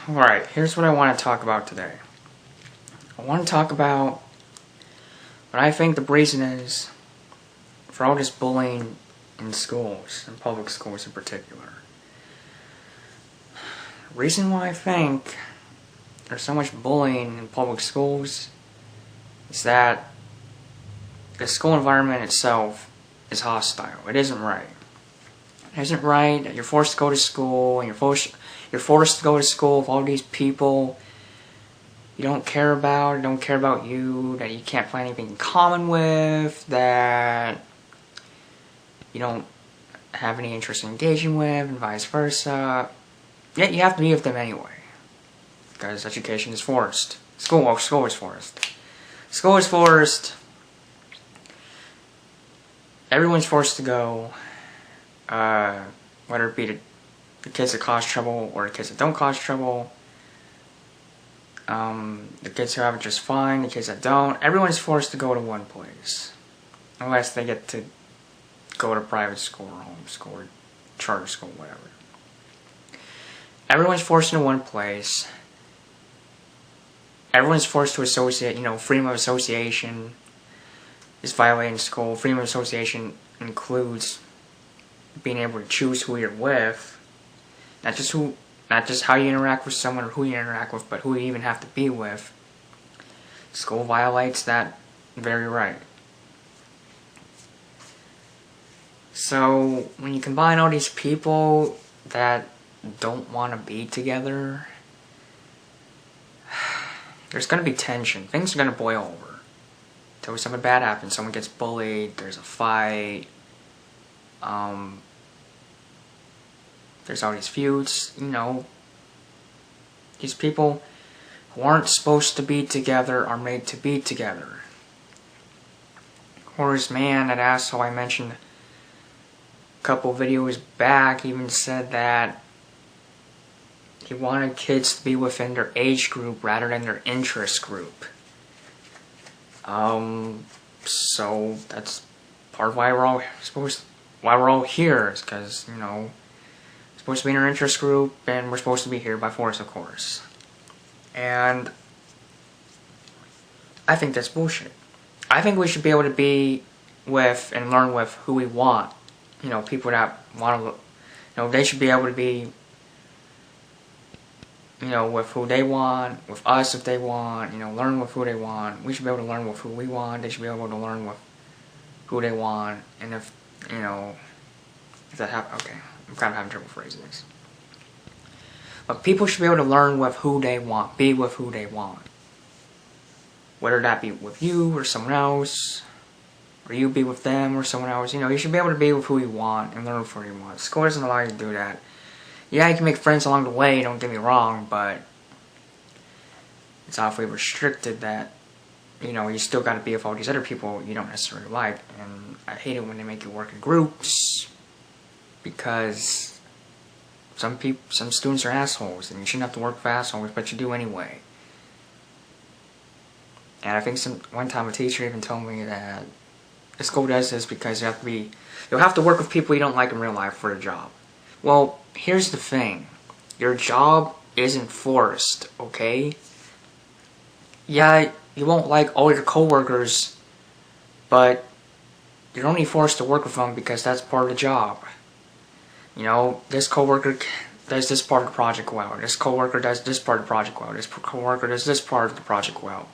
Alright, here's what I want to talk about today. I want to talk about what I think the reason is for all this bullying in schools, in public schools in particular. The reason why I think there's so much bullying in public schools is that the school environment itself is hostile. It isn't right. It isn't right that you're forced to go to school, and you're forced to go to school with all these people you don't care about you, that you can't find anything in common with, that you don't have any interest in engaging with, and vice versa. Yet you have to be with them anyway, because education is forced. School is forced. School is forced. Everyone's forced to go, whether it be the kids that cause trouble or the kids that don't cause trouble. The kids who have it just fine, the kids that don't. Everyone's forced to go to one place, unless they get to go to private school or homeschool or charter school, whatever. Everyone's forced into one place. Everyone's forced to associate. Freedom of association is violated in school. Freedom of association includes being able to choose who you're with, not just how you interact with someone or who you interact with, but who you even have to be with. School violates that very right. So when you combine all these people that don't want to be together, there's going to be tension. Things are going to boil over. Until something bad happens, someone gets bullied, there's a fight, there's all these feuds, These people who aren't supposed to be together are made to be together. Horace Mann, that asshole I mentioned a couple videos back, even said that he wanted kids to be within their age group rather than their interest group. So that's part of why we're all here, is because, we're supposed to be in our interest group, and we're supposed to be here by force, of course. And I think that's bullshit. I think we should be able to be with and learn with who we want. People that want to, they should be able to be, with who they want, with us if they want, learn with who they want. We should be able to learn with who we want. They should be able to learn with who they want. And if that happens, okay, I'm kind of having trouble phrasing this. But people should be able to learn with who they want, be with who they want. Whether that be with you or someone else, or you be with them or someone else, you should be able to be with who you want and learn with who you want. School doesn't allow you to do that. Yeah, you can make friends along the way, don't get me wrong, but it's awfully restricted that, you still gotta be with all these other people you don't necessarily like. And I hate it when they make you work in groups, because some students are assholes, and you shouldn't have to work with assholes, but you do anyway. And I think one time a teacher even told me that the school does this because you'll have to work with people you don't like in real life for a job. Well, here's the thing. Your job isn't forced, okay? Yeah, you won't like all your coworkers, but you're only forced to work with them because that's part of the job. This coworker does this part of the project well. This coworker does this part of the project well. This coworker does this part of the project well.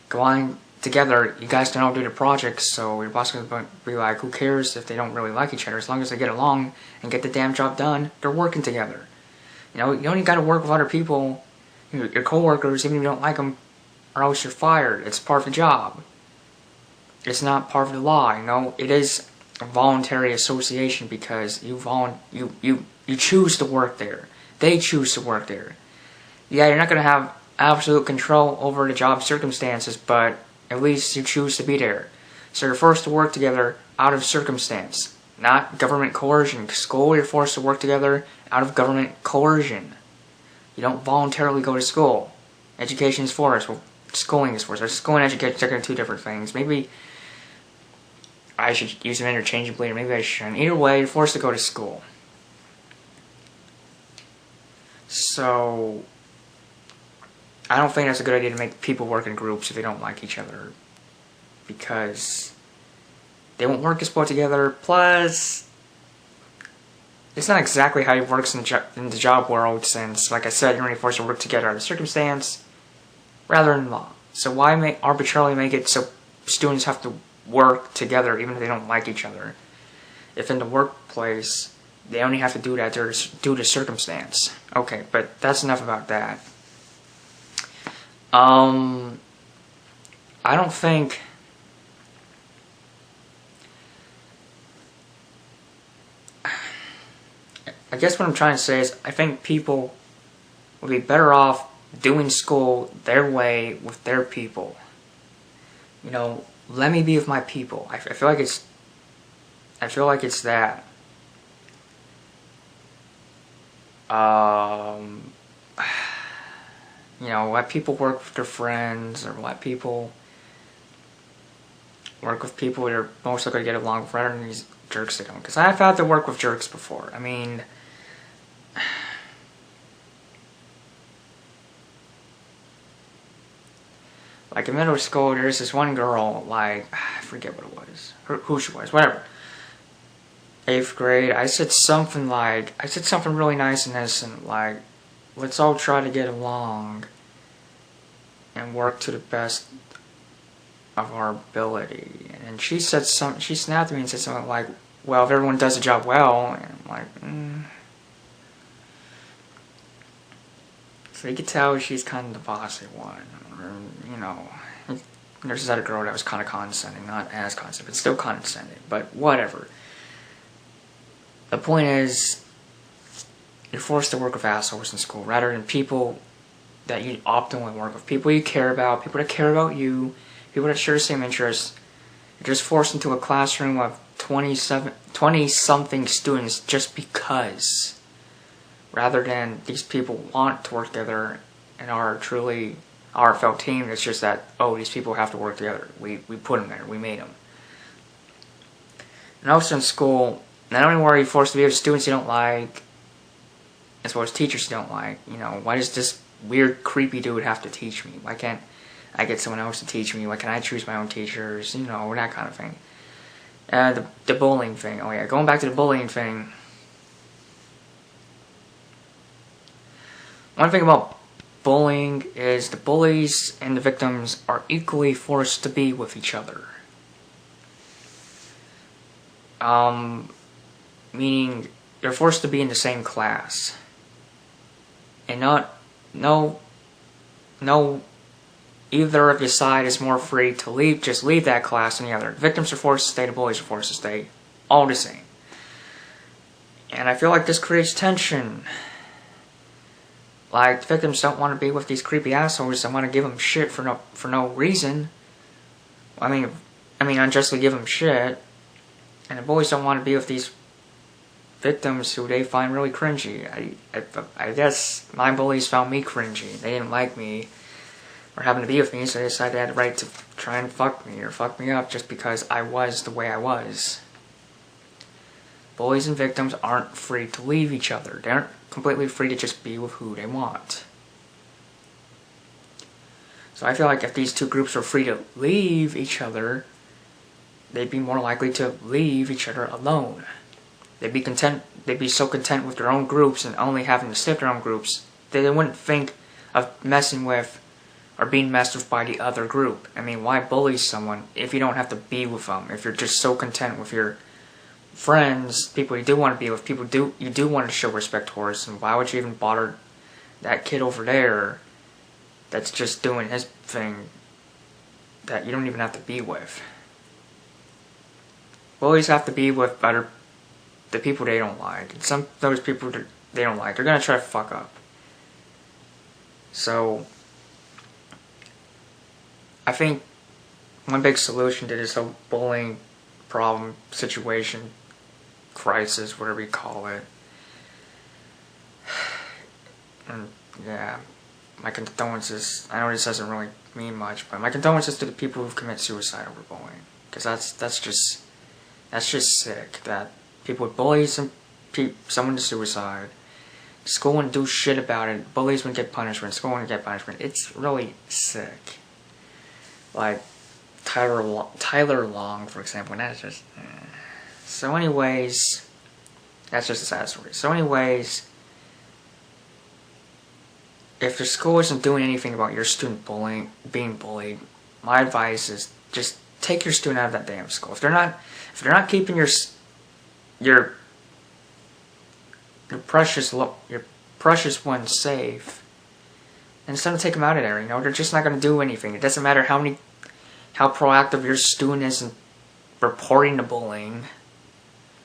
Go on together, you guys can all do the project, so your boss is going to be like, who cares if they don't really like each other? As long as they get along and get the damn job done, they're working together. You only got to work with other people, your coworkers, even if you don't like them, or else you're fired. It's part of the job. It's not part of the law, It is a voluntary association because you choose to work there. They choose to work there. Yeah, you're not going to have absolute control over the job circumstances, but at least you choose to be there. So you're forced to work together out of circumstance, not government coercion. School, you're forced to work together out of government coercion. You don't voluntarily go to school. Education is forced. Well, schooling is forced. School and education are two different things. Maybe I should use them interchangeably, or maybe I shouldn't. Either way, you're forced to go to school. So I don't think that's a good idea to make people work in groups if they don't like each other, because they won't work as well together. Plus, it's not exactly how it works in the job world, since, like I said, you're only forced to work together out of circumstance rather than law. So why arbitrarily make it so students have to work together even if they don't like each other? If in the workplace they only have to do that due to circumstance. Okay, but that's enough about that. I don't think I guess what I'm trying to say is I think people would be better off doing school their way with their people. You know, let me be with my people. I feel like it's that. You know, let people work with their friends, or let people work with people they're most likely to get along with, rather than these jerks that don't. Because I've had to work with jerks before. I mean, like in middle school, there's this one girl, like, I forget what it was, who she was, whatever. 8th grade, I said something really nice and innocent, like, let's all try to get along and work to the best of our ability. And she snapped at me and said something like, well, if everyone does the job well, and I'm like, So you could tell she's kind of the bossy one, or, you know. There's this other girl that was kind of condescending, not as condescending, but still condescending, but whatever. The point is, you're forced to work with assholes in school, rather than people that you optimally work with. People you care about, people that care about you, people that share the same interests. You're just forced into a classroom of 20-something students just because. Rather than these people want to work together and are truly a heartfelt team. It's just that, oh, these people have to work together. We put them there. We made them. And also in school, not only are you forced to be with students you don't like, as well as teachers you don't like, you know, why does this weird, creepy dude have to teach me? Why can't I get someone else to teach me? Why can't I choose my own teachers? You know, that kind of thing. The bullying thing. Oh yeah, going back to the bullying thing. One thing about bullying is the bullies and the victims are equally forced to be with each other. Meaning they're forced to be in the same class. And no either of your side is more free to just leave that class than the other. The victims are forced to stay, the bullies are forced to stay. All the same. And I feel like this creates tension. Like, the victims don't want to be with these creepy assholes. They want to give them shit for no reason. I mean, unjustly give them shit. And the bullies don't want to be with these victims who they find really cringy. I guess my bullies found me cringy. They didn't like me or having to be with me, so they decided they had the right to try and fuck me or fuck me up just because I was the way I was. Bullies and victims aren't free to leave each other. They aren't completely free to just be with who they want. So I feel like if these two groups were free to leave each other, they'd be more likely to leave each other alone. They'd be so content with their own groups and only having to stay with their own groups, that they wouldn't think of messing with or being messed with by the other group. I mean, why bully someone if you don't have to be with them? If you're just so content with your friends, people you do want to be with, people you do want to show respect towards, and why would you even bother that kid over there that's just doing his thing that you don't even have to be with? Bullies have to be with the people they don't like. And those people that they don't like, they're gonna try to fuck up. So I think one big solution to this whole bullying problem, situation, crisis, whatever you call it. And yeah, my condolences. I know this doesn't really mean much, but my condolences to the people who've committed suicide over bullying, because that's just sick that people would bully someone to suicide, school wouldn't do shit about it. Bullies wouldn't get punishment. School wouldn't get punishment. It's really sick. Like Tyler Long, for example. And that's just. So, anyways, that's just a sad story. So, anyways, if the school isn't doing anything about your student being bullied, my advice is just take your student out of that damn school. If they're not keeping your precious ones safe, then it's time to take them out of there. You know, they're just not going to do anything. It doesn't matter how proactive your student is in reporting the bullying,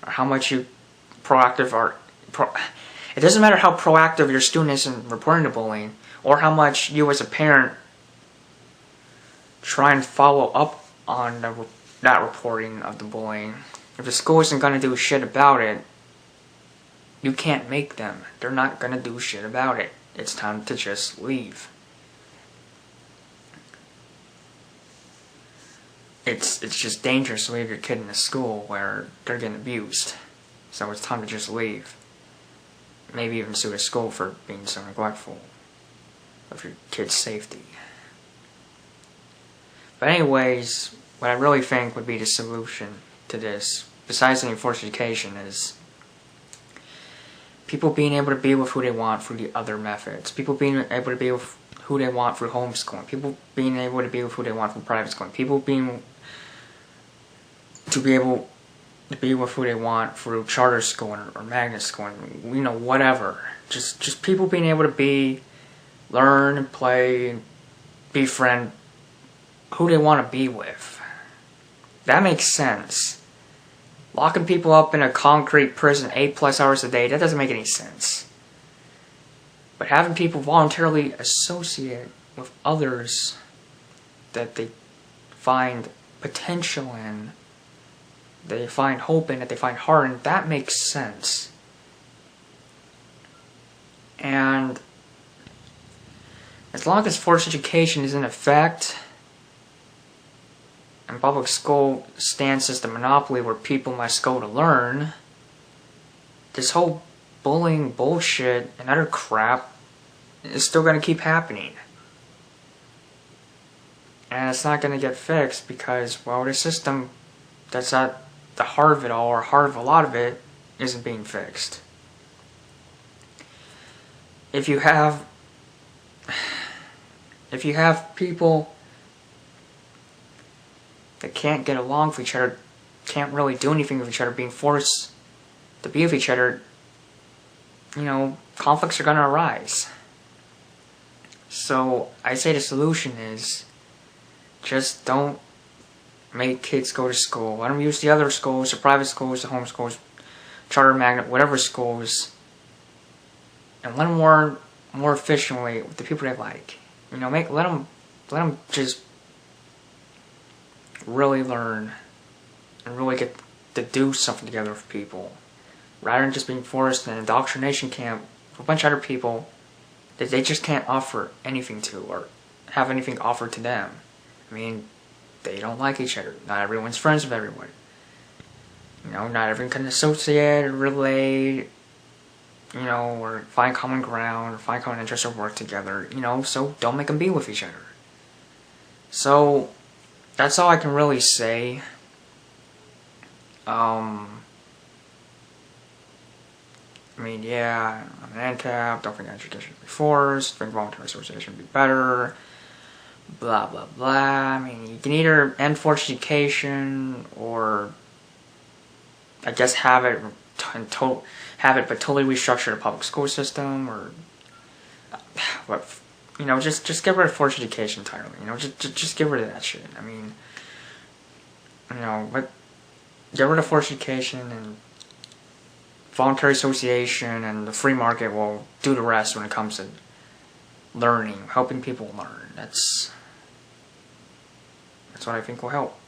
or how much you proactive are. It doesn't matter how proactive your student is in reporting the bullying, or how much you as a parent try and follow up on that reporting of the bullying. If the school isn't going to do shit about it, you can't make them. They're not going to do shit about it. It's time to just leave. It's just dangerous to leave your kid in a school where they're getting abused. So it's time to just leave. Maybe even sue the school for being so neglectful of your kid's safety. But anyways, what I really think would be the solution to this, besides any forced education, is people being able to be with who they want through the other methods. People being able to be with who they want through homeschooling. People being able to be with who they want through private schooling. People being to be able to be with who they want through charter schooling or magnet schooling. You know, whatever. Just people being able to learn and play and befriend who they want to be with. That makes sense. Locking people up in a concrete prison 8+ hours a day, that doesn't make any sense. But having people voluntarily associate with others that they find potential in, they find hope in, that they find heart in, that makes sense. And as long as forced education is in effect, and public school stands as the monopoly where people must go to learn, this whole bullying bullshit and other crap is still going to keep happening. And it's not going to get fixed because, well, the system that's at the heart of it all, or heart of a lot of it, isn't being fixed. If you have people that can't get along with each other, can't really do anything with each other, being forced to be with each other, you know, conflicts are going to arise. So I say the solution is just don't make kids go to school. Let them use the other schools, the private schools, the home schools, charter magnet, whatever schools, and let them learn more efficiently with the people they like. You know, let them just really learn and really get to do something together with people, rather than just being forced in an indoctrination camp with a bunch of other people that they just can't offer anything to, or have anything offered to them. I mean, they don't like each other. Not everyone's friends with everyone. You know, not everyone can associate or relate, you know, or find common ground, or find common interests, or work together, you know, so don't make them be with each other. So that's all I can really say. I mean, yeah, I'm an ANCAP, don't think education should be forced, think voluntary association would be better, blah, blah, blah. I mean, you can either end forced education, or I guess have it but totally restructure the public school system, or, you know, just get rid of forced education entirely. You know, just get rid of that shit. I mean, you know, but get rid of forced education, and voluntary association and the free market will do the rest when it comes to learning, helping people learn. That's what I think will help.